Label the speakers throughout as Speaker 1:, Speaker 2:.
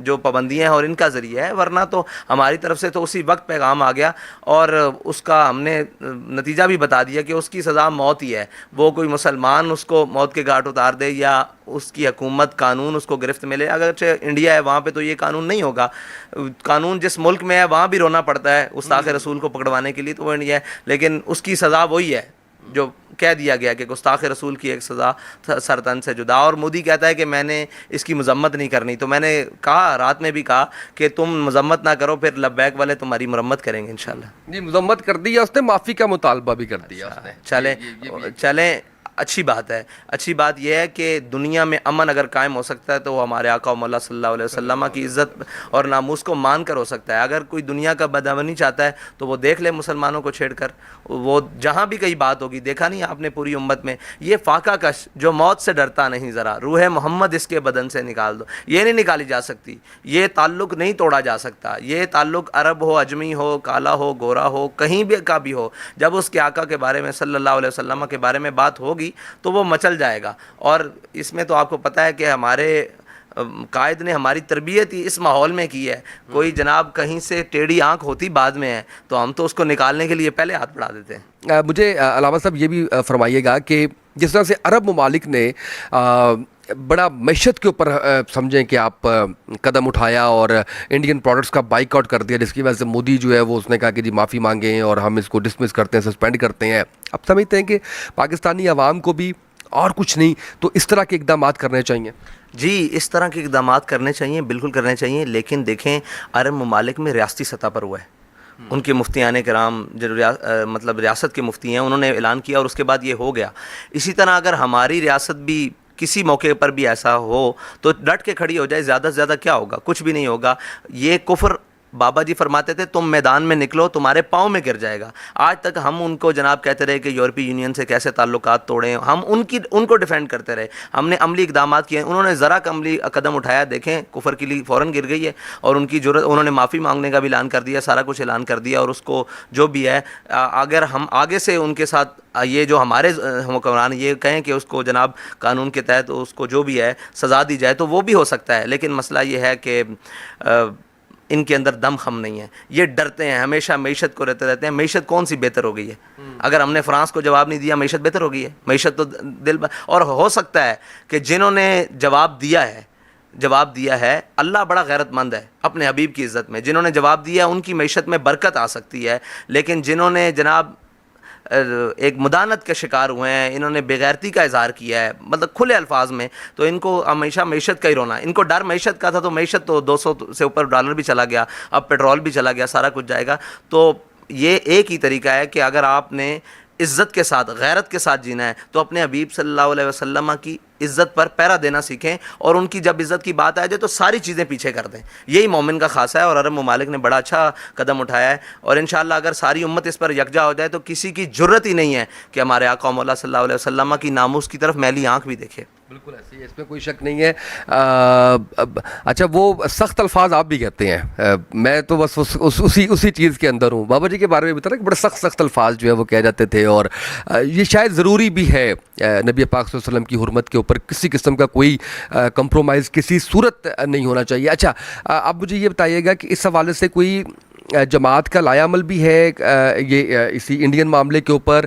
Speaker 1: جو پابندیاں ہیں اور ان کا ذریعہ ہے، ورنہ تو ہماری طرف سے تو اسی وقت پیغام آ گیا اور اس کا ہم نے نتیجہ بھی بتا دیا کہ اس کی سزا موت ہی ہے. وہ کوئی مسلمان اس کو موت کے گھاٹ اتار دے یا اس کی حکومت قانون اس کو گرفت ملے. اگرچہ انڈیا ہے وہاں پہ تو یہ قانون نہیں ہوگا. قانون جس ملک میں ہے وہاں بھی رونا پڑتا ہے گستاخ رسول کو پکڑوانے کے لیے، تو وہ انڈیا ہے، لیکن اس کی سزا وہی ہے جو کہہ دیا گیا کہ گستاخ رسول کی ایک سزا سرطن سے جدا. اور مودی کہتا ہے کہ میں نے اس کی مذمت نہیں کرنی. تو میں نے کہا، رات میں بھی کہا کہ تم مذمت نہ کرو، پھر لبیک والے تمہاری مرمت کریں گے انشاءاللہ.
Speaker 2: جی مذمت کر دی ہے اس نے، معافی کا مطالبہ بھی کر دیا اس نے.
Speaker 1: چلیں اچھی بات ہے. اچھی بات یہ ہے کہ دنیا میں امن اگر قائم ہو سکتا ہے تو وہ ہمارے آقا و مولا صلی اللہ علیہ وسلم کی عزت اور ناموس کو مان کر ہو سکتا ہے. اگر کوئی دنیا کا بدامنی چاہتا ہے تو وہ دیکھ لے مسلمانوں کو چھیڑ کر. وہ جہاں بھی کئی بات ہوگی، دیکھا نہیں آپ نے پوری امت میں یہ فاقہ کش جو موت سے ڈرتا نہیں ذرا، روح محمد اس کے بدن سے نکال دو، یہ نہیں نکالی جا سکتی. یہ تعلق نہیں توڑا جا سکتا. یہ تعلق عرب ہو، اجمی ہو، کالا ہو، گورا ہو، کہیں بھی کا بھی ہو، جب اس کے آقا کے بارے میں صلی اللہ علیہ وسلم کے بارے میں بات ہوگی تو وہ مچل جائے گا. اور اس میں تو آپ کو پتہ ہے کہ ہمارے قائد نے ہماری تربیت ہی اس ماحول میں کی ہے. کوئی جناب کہیں سے ٹیڑھی آنکھ ہوتی بعد میں ہے تو ہم تو اس کو نکالنے کے لیے پہلے ہاتھ بڑھا دیتے ہیں.
Speaker 2: مجھے علامہ صاحب یہ بھی فرمائیے گا کہ جس طرح سے عرب ممالک نے بڑا معیشت کے اوپر سمجھیں کہ آپ قدم اٹھایا اور انڈین پروڈکٹس کا بائیک آؤٹ کر دیا، جس کی وجہ سے مودی جو ہے وہ اس نے کہا کہ جی معافی مانگیں اور ہم اس کو ڈسمس کرتے ہیں، سسپینڈ کرتے ہیں. اب سمجھتے ہیں کہ پاکستانی عوام کو بھی اور کچھ نہیں تو اس طرح کے اقدامات کرنے چاہیے.
Speaker 1: جی اس طرح کے اقدامات کرنے چاہیے، بالکل کرنے چاہیے. لیکن دیکھیں عرب ممالک میں ریاستی سطح پر ہوا ہے. ان کے مفتیان کرام جو مطلب ریاست کے مفتی ہیں انہوں نے اعلان کیا اور اس کے بعد یہ ہو گیا. اسی طرح اگر ہماری ریاست بھی کسی موقع پر بھی ایسا ہو تو ڈٹ کے کھڑی ہو جائے. زیادہ سے زیادہ کیا ہوگا؟ کچھ بھی نہیں ہوگا. یہ کفر بابا جی فرماتے تھے تم میدان میں نکلو تمہارے پاؤں میں گر جائے گا. آج تک ہم ان کو جناب کہتے رہے کہ یورپی یونین سے کیسے تعلقات توڑیں، ہم ان کو ڈیفینڈ کرتے رہے. ہم نے عملی اقدامات کیے، انہوں نے ذرا کا عملی قدم اٹھایا، دیکھیں کفر کے لیے فوراً گر گئی ہے. اور ان کی جرت، انہوں نے معافی مانگنے کا بھی اعلان کر دیا، سارا کچھ اعلان کر دیا. اور اس کو جو بھی ہے اگر ہم آگے سے ان کے ساتھ یہ جو ہمارے حکمران یہ کہیں کہ اس کو جناب قانون کے تحت اس کو جو بھی ہے سزا دی جائے تو وہ بھی ہو سکتا ہے. لیکن مسئلہ یہ ہے کہ ان کے اندر دم خم نہیں ہے. یہ ڈرتے ہیں ہمیشہ، معیشت کو رہتے ہیں. معیشت کون سی بہتر ہو گئی ہے؟ اگر ہم نے فرانس کو جواب نہیں دیا معیشت بہتر ہو گئی ہے؟ معیشت تو اور ہو سکتا ہے کہ جنہوں نے جواب دیا ہے اللہ بڑا غیرت مند ہے اپنے حبیب کی عزت میں. جنہوں نے جواب دیا ان کی معیشت میں برکت آ سکتی ہے. لیکن جنہوں نے جناب ایک مدانت کا شکار ہوئے ہیں، انہوں نے بےغیرتی کا اظہار کیا ہے مطلب کھلے الفاظ میں، تو ان کو ہمیشہ معیشت کا ہی رونا. ان کو ڈر معیشت کا تھا تو معیشت تو 200 سے اوپر ڈالر بھی چلا گیا، اب پیٹرول بھی چلا گیا، سارا کچھ جائے گا. تو یہ ایک ہی طریقہ ہے کہ اگر آپ نے عزت کے ساتھ غیرت کے ساتھ جینا ہے تو اپنے حبیب صلی اللہ علیہ وسلم کی عزت پر پہرا دینا سیکھیں. اور ان کی جب عزت کی بات آ جائے تو ساری چیزیں پیچھے کر دیں. یہی مومن کا خاصہ ہے. اور عرب ممالک نے بڑا اچھا قدم اٹھایا ہے. اور انشاءاللہ اگر ساری امت اس پر یکجا ہو جائے تو کسی کی جرت ہی نہیں ہے کہ ہمارے آقا مولا صلی اللہ علیہ وسلم کی ناموس کی طرف میلی آنکھ بھی دیکھے.
Speaker 2: بالکل ایسے ہی، اس میں کوئی شک نہیں ہے. اچھا وہ سخت الفاظ آپ بھی کہتے ہیں، میں تو بس اسی چیز کے اندر ہوں. بابا جی کے بارے میں بتا رہا کہ بڑے سخت الفاظ جو ہے وہ کہہ جاتے تھے. اور یہ شاید ضروری بھی ہے. نبی پاک صلی اللہ علیہ وسلم کی حرمت کے اوپر کسی قسم کا کوئی کمپرومائز کسی صورت نہیں ہونا چاہیے. اچھا اب مجھے یہ بتائیے گا کہ اس حوالے سے کوئی جماعت کا لائے عمل بھی ہے یہ اسی انڈین معاملے کے اوپر،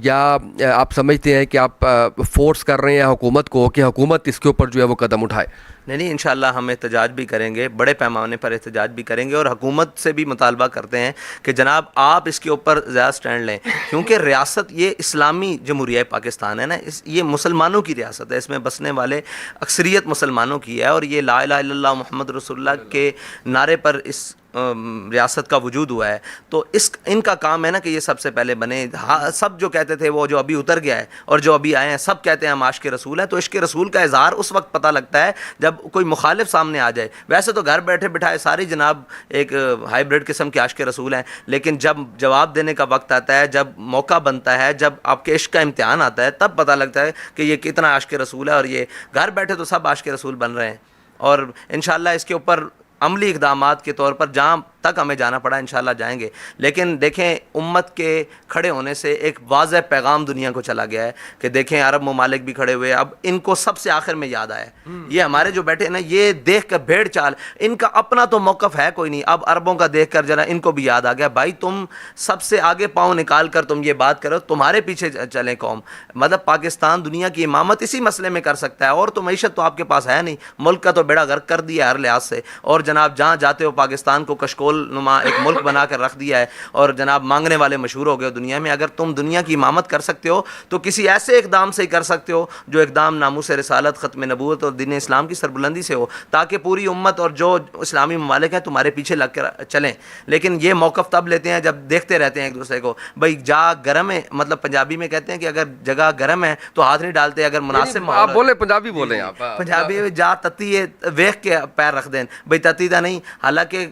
Speaker 2: یا آپ سمجھتے ہیں کہ آپ فورس کر رہے ہیں حکومت کو کہ حکومت اس کے اوپر جو ہے وہ قدم اٹھائے؟
Speaker 1: نہیں انشاءاللہ ہم احتجاج بھی کریں گے، بڑے پیمانے پر احتجاج بھی کریں گے. اور حکومت سے بھی مطالبہ کرتے ہیں کہ جناب آپ اس کے اوپر زیادہ سٹینڈ لیں. کیونکہ ریاست یہ اسلامی جمہوریہ پاکستان ہے نا، یہ مسلمانوں کی ریاست ہے. اس میں بسنے والے اکثریت مسلمانوں کی ہے. اور یہ لا الہ الا اللہ محمد رسول اللہ کے نعرے پر اس ریاست کا وجود ہوا ہے. تو ان کا کام ہے نا کہ یہ سب سے پہلے بنے. سب جو کہتے تھے وہ جو ابھی اتر گیا ہے اور جو ابھی آئے ہیں سب کہتے ہیں ہم عاشق رسول ہیں. تو عشق رسول کا اظہار اس وقت پتہ لگتا ہے جب کوئی مخالف سامنے آ جائے. ویسے تو گھر بیٹھے بٹھائے ساری جناب ایک ہائیبریڈ قسم کے عاشق رسول ہیں. لیکن جب جواب دینے کا وقت آتا ہے، جب موقع بنتا ہے، جب آپ کے عشق کا امتحان آتا ہے، تب پتہ لگتا ہے کہ یہ کتنا عاشق رسول ہے. اور یہ گھر بیٹھے تو سب عاشق رسول بن رہے ہیں. اور انشاءاللہ اس کے اوپر عملی اقدامات کے طور پر جہاں تک ہمیں جانا پڑا, انشاءاللہ جائیں گے. لیکن دیکھیں امت کے کھڑے ہونے سے ایک واضح پیغام دنیا کو چلا گیا ہے کہ دیکھیں عرب ممالک بھی کھڑے ہوئے, اب ان کو سب سے آخر میں یاد آیا. یہ ہمارے جو بیٹھے ہیں نا, یہ دیکھ کر بھیڑ چال, ان کا اپنا تو موقف ہے کوئی نہیں, اب عربوں کا دیکھ کر ذرا ان کو بھی یاد آ گیا, بھائی تم سب سے آگے پاؤں نکال کر تم یہ بات کرو, تمہارے پیچھے چلیں قوم. مطلب پاکستان دنیا کی امامت اسی مسئلے میں کر سکتا ہے, اور تو معیشت تو آپ کے پاس ہے نہیں, ملک کا تو بیڑا غرق کر دیا ہر لحاظ سے, اور جناب جہاں جاتے ہو پاکستان کو کشکول نما ایک ملک بنا کر رکھ دیا ہے, اور جناب مانگنے والے مشہور ہو گئے دنیا میں. اگر تم دنیا کی امامت کر سکتے ہو تو کسی ایسے اقدام سے ہی کر سکتے ہو جو اقدام ناموس رسالت, ختم نبوت اور دین اسلام کی سربلندی سے ہو, تاکہ پوری امت اور جو اسلامی ممالک ہیں تمہارے پیچھے لگ کر چلیں. لیکن یہ موقف تب لیتے ہیں جب دیکھتے رہتے ہیں ایک دوسرے کو, بھائی جا گرم ہے, مطلب پنجابی میں کہتے ہیں کہ اگر جگہ گرم ہے تو ہاتھ نہیں ڈالتے, اگر مناسب
Speaker 2: آپ بولیں پنجابی بولیں, آپ
Speaker 1: پنجابی جا تتی ہے ویخ کے پیر رکھ دیں, بھائی تتی دا نہیں. حالانکہ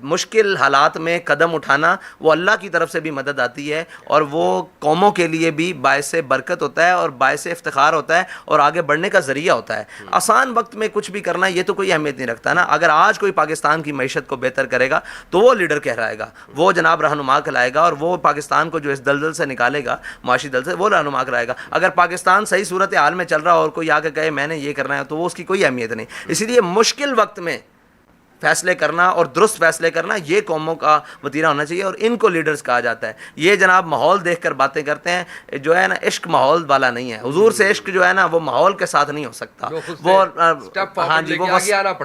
Speaker 1: مشکل حالات میں قدم اٹھانا وہ اللہ کی طرف سے بھی مدد آتی ہے, اور وہ قوموں کے لیے بھی باعث برکت ہوتا ہے اور باعث افتخار ہوتا ہے اور آگے بڑھنے کا ذریعہ ہوتا ہے. آسان وقت میں کچھ بھی کرنا یہ تو کوئی اہمیت نہیں رکھتا نا. اگر آج کوئی پاکستان کی معیشت کو بہتر کرے گا تو وہ لیڈر کہلائے گا, وہ جناب رہنما کہلائے گا, اور وہ پاکستان کو جو اس دلدل سے نکالے گا, معاشی دل سے, وہ رہنما کرائے گا. اگر پاکستان صحیح صورت حال میں چل رہا اور کوئی آ کے کہے میں نے یہ کرنا ہے تو وہ اس کی کوئی اہمیت نہیں. اسی لیے مشکل وقت میں فیصلے کرنا اور درست فیصلے کرنا یہ قوموں کا وتیرہ ہونا چاہیے, اور ان کو لیڈرز کہا جاتا ہے. یہ جناب ماحول دیکھ کر باتیں کرتے ہیں, جو ہے نا عشق ماحول والا نہیں ہے. حضور سے عشق جو ہے نا وہ ماحول کے ساتھ نہیں ہو سکتا, وہ ہاں جی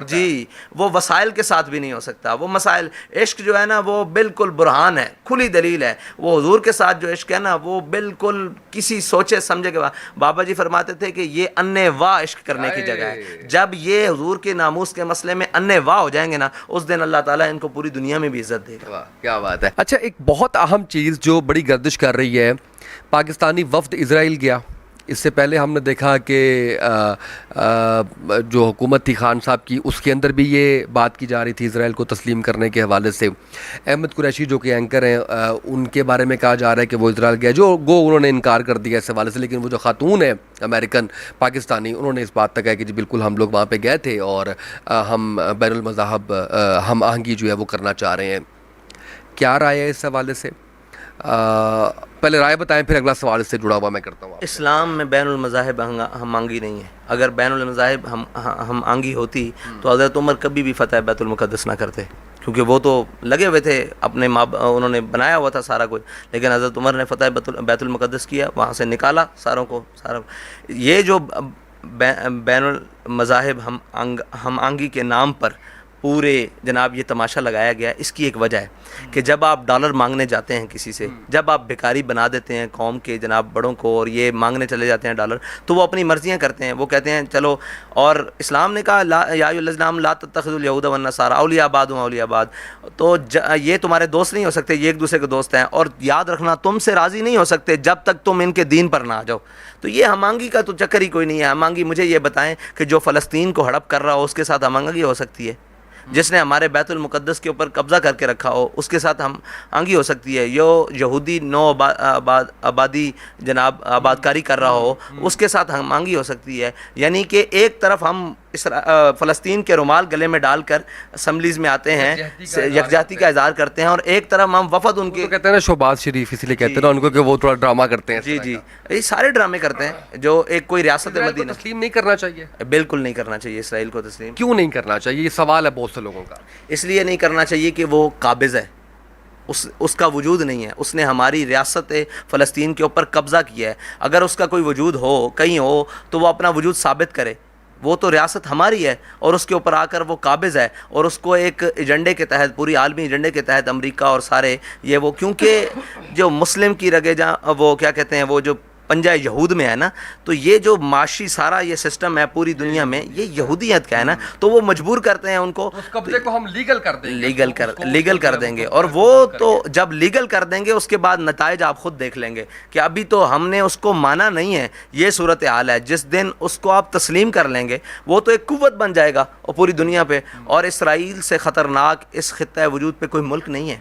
Speaker 1: جی وہ وسائل کے ساتھ بھی نہیں ہو سکتا. وہ مسائل عشق جو ہے نا وہ بالکل برہان ہے, کھلی دلیل ہے. وہ حضور کے ساتھ جو عشق ہے نا وہ بالکل کسی سوچے سمجھے کے بعد. بابا جی فرماتے تھے کہ یہ انے واہ عشق کرنے کی جگہ ہے. جب یہ حضور کے ناموس کے مسئلے میں انے واہ ہو جائیں گے نا, اس دن اللہ تعالیٰ ان کو پوری دنیا میں بھی عزت دے گا.
Speaker 2: کیا بات ہے. اچھا, ایک بہت اہم چیز جو بڑی گردش کر رہی ہے, پاکستانی وفد اسرائیل گیا. اس سے پہلے ہم نے دیکھا کہ جو حکومت تھی خان صاحب کی, اس کے اندر بھی یہ بات کی جا رہی تھی اسرائیل کو تسلیم کرنے کے حوالے سے. احمد قریشی جو کہ اینکر ہیں, ان کے بارے میں کہا جا رہا ہے کہ وہ اسرائیل گیا, جو انہوں نے انکار کر دیا اس حوالے سے. لیکن وہ جو خاتون ہے امریکن پاکستانی, انہوں نے اس بات تک کہا کہ جی بالکل ہم لوگ وہاں پہ گئے تھے اور ہم بین المذاہب ہم آہنگی جو ہے وہ کرنا چاہ رہے ہیں. کیا رائے ہے اس حوالے سے؟ پہلے رائے بتائیں, پھر اگلا سوال اس سے جڑا ہوا میں کرتا ہوں.
Speaker 1: اسلام میں بین المذاہب ہم آنگی نہیں ہے. اگر بین المذاہب ہم آنگی ہوتی تو حضرت عمر کبھی بھی فتح بیت المقدس نہ کرتے, کیونکہ وہ تو لگے ہوئے تھے اپنے انہوں نے بنایا ہوا تھا سارا کچھ. لیکن حضرت عمر نے فتح بیت المقدس کیا, وہاں سے نکالا ساروں کو. یہ جو بین المذاہب ہم آنگی کے نام پر پورے جناب یہ تماشا لگایا گیا, اس کی ایک وجہ ہے کہ جب آپ ڈالر مانگنے جاتے ہیں کسی سے, جب آپ بھکاری بنا دیتے ہیں قوم کے جناب بڑوں کو اور یہ مانگنے چلے جاتے ہیں ڈالر, تو وہ اپنی مرضیاں کرتے ہیں. وہ کہتے ہیں چلو, اور اسلام نے کہا یا ایھا الذین لا تتخذوا اليہود والنصارى اولیاء بعضهم اولیاء بعض, تو یہ تمہارے دوست نہیں ہو سکتے, یہ ایک دوسرے کے دوست ہیں. اور یاد رکھنا تم سے راضی نہیں ہو سکتے جب تک تم ان کے دین پر نہ آ جاؤ. تو یہ ہم آنگی کا تو چکر ہی کوئی نہیں ہے. ہم آنگی مجھے یہ بتائیں کہ جو فلسطین کو ہڑپ کر رہا ہو اس کے ساتھ ہم آنگی ہو سکتی ہے؟ جس نے ہمارے بیت المقدس کے اوپر قبضہ کر کے رکھا ہو اس کے ساتھ ہم آنگی ہو سکتی ہے؟ یہودی نو آبادی جناب آبادکاری کر رہا ہو اس کے ساتھ ہم آنگی ہو سکتی ہے؟ یعنی کہ ایک طرف ہم فلسطین کے رومال گلے میں ڈال کر اسمبلیز میں آتے ہیں, یکجہتی کا اظہار کرتے ہیں, اور ایک طرف ہم وفد ان کے
Speaker 2: کہتے ہیں نا شہباز شریف, اس لیے کہتے ہیں نا ان کو کہ وہ تھوڑا ڈرامہ کرتے ہیں.
Speaker 1: جی جی, یہ سارے ڈرامے کرتے ہیں. جو ایک کوئی ریاست مدینہ
Speaker 2: تسلیم نہیں کرنا چاہیے,
Speaker 1: بالکل نہیں کرنا چاہیے اسرائیل کو تسلیم.
Speaker 2: کیوں نہیں کرنا چاہیے, یہ سوال ہے بہت سے لوگوں کا.
Speaker 1: اس لیے نہیں کرنا چاہیے کہ وہ قابض ہے, اس کا وجود نہیں ہے. اس نے ہماری ریاست فلسطین کے اوپر قبضہ کیا ہے. اگر اس کا کوئی وجود ہو کہیں ہو تو وہ اپنا وجود ثابت کرے. وہ تو ریاست ہماری ہے اور اس کے اوپر آ کر وہ قابض ہے, اور اس کو ایک ایجنڈے کے تحت, پوری عالمی ایجنڈے کے تحت امریکہ اور سارے یہ وہ, کیونکہ جو مسلم کی رگے جہاں وہ کیا کہتے ہیں وہ جو پنجہ یہود میں ہے نا, تو یہ جو معاشی سارا یہ سسٹم ہے پوری دنیا میں یہ یہودیت کا ہے نا, تو وہ مجبور کرتے ہیں ان کو,
Speaker 2: اس قبضے کو ہم لیگل کر دیں گے,
Speaker 1: لیگل کر دیں گے. اور وہ تو جب لیگل کر دیں گے اس کے بعد نتائج آپ خود دیکھ لیں گے کہ ابھی تو ہم نے اس کو مانا نہیں ہے. یہ صورتحال ہے. جس دن اس کو آپ تسلیم کر لیں گے وہ تو ایک قوت بن جائے گا اور پوری دنیا پہ. اور اسرائیل سے خطرناک اس خطہ وجود پہ کوئی ملک نہیں ہے,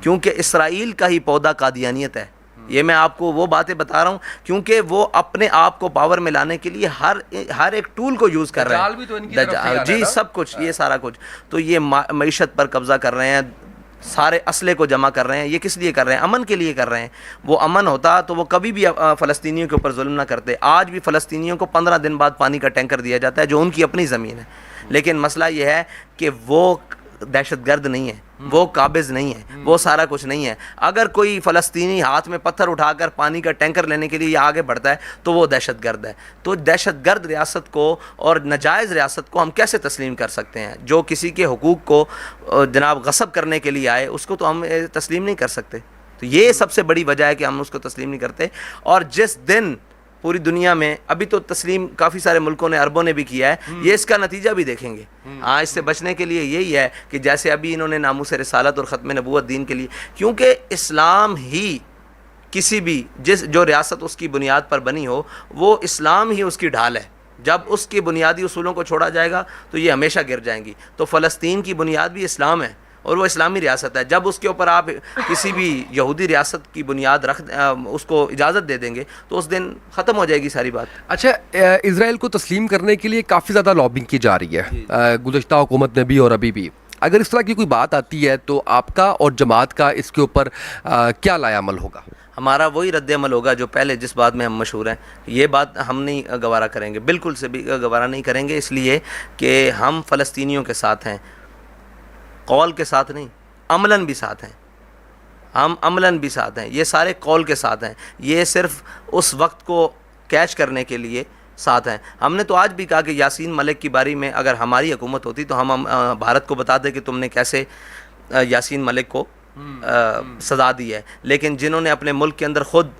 Speaker 1: کیونکہ اسرائیل کا ہی پودا قادیانیت ہے. یہ میں آپ کو وہ باتیں بتا رہا ہوں کیونکہ وہ اپنے آپ کو پاور میں لانے کے لیے ہر ایک ٹول کو یوز کر رہے ہیں. جی سب کچھ, یہ سارا کچھ. تو یہ معیشت پر قبضہ کر رہے ہیں, سارے اسلحے کو جمع کر رہے ہیں، یہ کس لیے کر رہے ہیں؟ امن کے لیے کر رہے ہیں۔ وہ امن ہوتا تو وہ کبھی بھی فلسطینیوں کے اوپر ظلم نہ کرتے۔ آج بھی فلسطینیوں کو 15 دن بعد پانی کا ٹینکر دیا جاتا ہے جو ان کی اپنی زمین ہے، لیکن مسئلہ یہ ہے کہ وہ دہشت گرد نہیں ہے، وہ قابض نہیں ہے، وہ سارا کچھ نہیں ہے۔ اگر کوئی فلسطینی ہاتھ میں پتھر اٹھا کر پانی کا ٹینکر لینے کے لیے آگے بڑھتا ہے تو وہ دہشت گرد ہے۔ تو دہشت گرد ریاست کو اور ناجائز ریاست کو ہم کیسے تسلیم کر سکتے ہیں؟ جو کسی کے حقوق کو جناب غصب کرنے کے لیے آئے، اس کو تو ہم تسلیم نہیں کر سکتے۔ تو یہ سب سے بڑی وجہ ہے کہ ہم اس کو تسلیم نہیں کرتے۔ اور جس دن پوری دنیا میں، ابھی تو تسلیم کافی سارے ملکوں نے، عربوں نے بھی کیا ہے، یہ اس کا نتیجہ بھی دیکھیں گے۔ ہاں، اس سے بچنے کے لیے یہی ہے کہ جیسے ابھی انہوں نے ناموس رسالت اور ختم نبوت دین کے لیے، کیونکہ اسلام ہی کسی بھی جو ریاست اس کی بنیاد پر بنی ہو، وہ اسلام ہی اس کی ڈھال ہے۔ جب اس کی بنیادی اصولوں کو چھوڑا جائے گا تو یہ ہمیشہ گر جائیں گی۔ تو فلسطین کی بنیاد بھی اسلام ہے اور وہ اسلامی ریاست ہے۔ جب اس کے اوپر آپ کسی بھی یہودی ریاست کی بنیاد اس کو اجازت دے دیں گے تو اس دن ختم ہو جائے گی ساری بات۔
Speaker 2: اچھا، اسرائیل کو تسلیم کرنے کے لیے کافی زیادہ لابنگ کی جا رہی ہے گزشتہ حکومت میں بھی اور ابھی بھی۔ اگر اس طرح کی کوئی بات آتی ہے تو آپ کا اور جماعت کا اس کے اوپر کیا لائے عمل ہوگا؟
Speaker 1: ہمارا وہی رد عمل ہوگا جو پہلے جس بات میں ہم مشہور ہیں۔ یہ بات ہم نہیں گوارا کریں گے، بالکل سے بھی گوارا نہیں کریں گے، اس لیے کہ ہم فلسطینیوں کے ساتھ ہیں، قول کے ساتھ نہیں، عملاً بھی ساتھ ہیں۔ ہم عملاً بھی ساتھ ہیں، یہ سارے قول کے ساتھ ہیں، یہ صرف اس وقت کو کیچ کرنے کے لیے ساتھ ہیں۔ ہم نے تو آج بھی کہا کہ یاسین ملک کی باری میں اگر ہماری حکومت ہوتی تو ہم بھارت کو بتا دیں کہ تم نے کیسے یاسین ملک کو سزا دی ہے، لیکن جنہوں نے اپنے ملک کے اندر خود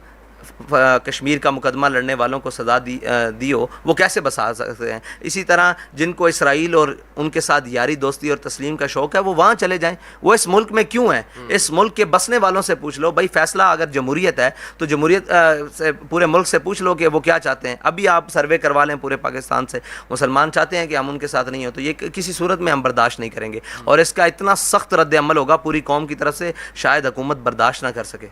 Speaker 1: کشمیر کا مقدمہ لڑنے والوں کو سزا دی ہو، وہ کیسے بسا سکتے ہیں؟ اسی طرح جن کو اسرائیل اور ان کے ساتھ یاری دوستی اور تسلیم کا شوق ہے وہ وہاں چلے جائیں، وہ اس ملک میں کیوں ہیں؟ اس ملک کے بسنے والوں سے پوچھ لو بھائی، فیصلہ اگر جمہوریت ہے تو جمہوریت سے پورے ملک سے پوچھ لو کہ وہ کیا چاہتے ہیں۔ ابھی آپ سروے کروا لیں پورے پاکستان سے، مسلمان چاہتے ہیں کہ ہم ان کے ساتھ نہیں ہوں، تو یہ کسی صورت میں ہم برداشت نہیں کریں گے، اور اس کا اتنا سخت رد عمل ہوگا پوری قوم کی طرف سے، شاید حکومت برداشت نہ کر سکے۔